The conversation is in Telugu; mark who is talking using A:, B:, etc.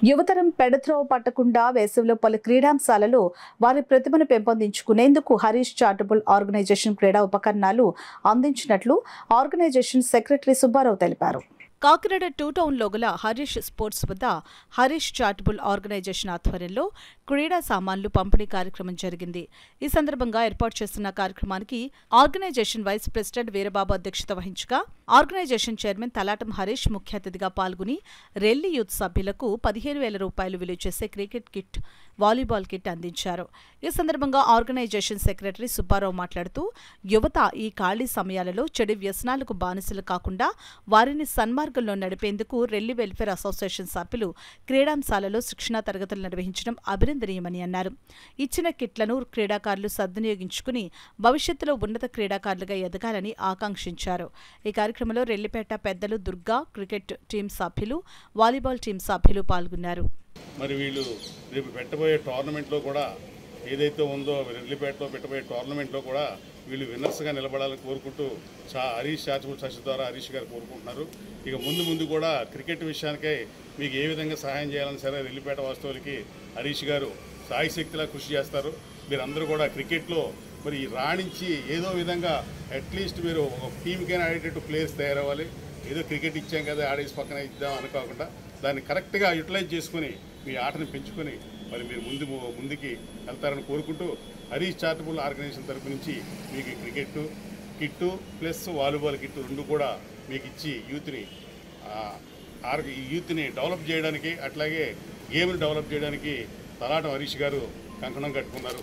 A: యువతరం పెడత్రోవ పట్టకుండా వేసవిలో పలు క్రీడాంశాలలో వారి ప్రతిభను పెంపొందించుకునేందుకు హరీష్ చారిటబుల్ ఆర్గనైజేషన్ క్రీడా ఉపకరణాలు అందించినట్లు ఆర్గనైజేషన్ సెక్రటరీ సుబ్బారావు తెలిపారు. కాకినాడ 2 టౌన్లో గల హరీష్ స్పోర్ట్స్ వద్ద హరీష్ చారిటబుల్ ఆర్గనైజేషన్ ఆధ్వర్యంలో క్రీడా సామాన్లు పంపిణీ కార్యక్రమం జరిగింది. ఈ సందర్భంగా ఏర్పాటు చేస్తున్న కార్యక్రమానికి ఆర్గనైజేషన్ వైస్ ప్రెసిడెంట్ వీరబాబు అధ్యక్షత వహించగా ఆర్గనైజేషన్ చైర్మన్ తలాటం హరీష్ ముఖ్య అతిథిగా పాల్గొని రెల్లీ యూత్ సభ్యులకు 15,000 రూపాయలు విలువ చేసే క్రికెట్ కిట్, వాలీబాల్ కిట్ అందించారు. ఈ సందర్భంగా ఆర్గనైజేషన్ సెక్రటరీ సుబ్బారావు మాట్లాడుతూ యువత ఈ ఖాళీ సమయాలలో చెడు వ్యసనాలకు బానిసలు కాకుండా వారిని సన్మార్గంలో నడిపేందుకు రెల్లీ వెల్ఫేర్ అసోసియేషన్ సభ్యులు క్రీడాంశాలలో శిక్షణా తరగతులు నిర్వహించడం అభినందనీయమని అన్నారు. ఇచ్చిన కిట్లను క్రీడాకారులు సద్వినియోగించుకుని భవిష్యత్తులో ఉన్నత క్రీడాకారులుగా ఎదగాలని ఆకాంక్షించారు. ఈ కార్యక్రమంలో రెల్లిపేట పెద్దలు దుర్గా, క్రికెట్ టీం సభ్యులు, వాలీబాల్ టీం సభ్యులు పాల్గొన్నారు.
B: మరి వీళ్ళు రేపు పెట్టబోయే టోర్నమెంట్లో కూడా ఏదైతే ఉందో రెడ్లిపేటలో పెట్టబోయే టోర్నమెంట్లో కూడా వీళ్ళు విన్నర్స్గా నిలబడాలని కోరుకుంటూ హరీష్ చారిటబుల్ ట్రస్ట్ ద్వారా హరీష్ గారు కోరుకుంటున్నారు. ఇక ముందు కూడా క్రికెట్ విషయానికై మీకు ఏ విధంగా సహాయం చేయాలని సరే రెల్లిపేట వాస్తవులకి హరీష్ గారు సాయశక్తిలా కృషి చేస్తారు. మీరందరూ కూడా క్రికెట్లో మరి రాణించి ఏదో విధంగా అట్లీస్ట్ మీరు ఒక టీంకైనా ఆడేటట్టు ప్లేయర్స్ తయారవ్వాలి. ఏదో క్రికెట్ ఇచ్చాం కదా ఆడేసి పక్కన ఇద్దాం అనుకోకుండా దాన్ని కరెక్ట్గా యూటిలైజ్ చేసుకుని మీ ఆటను పెంచుకొని మరి మీరు ముందుకి వెళ్తారని కోరుకుంటూ హరీష్ చారిటబుల్ ఆర్గనైజేషన్ తరఫు నుంచి మీకు cricket kit plus volleyball kit రెండు కూడా మీకు ఇచ్చి యూత్ని డెవలప్ చేయడానికి అట్లాగే గేమ్ని డెవలప్ చేయడానికి తలాటం హరీష్ గారు కంకణం కట్టుకున్నారు.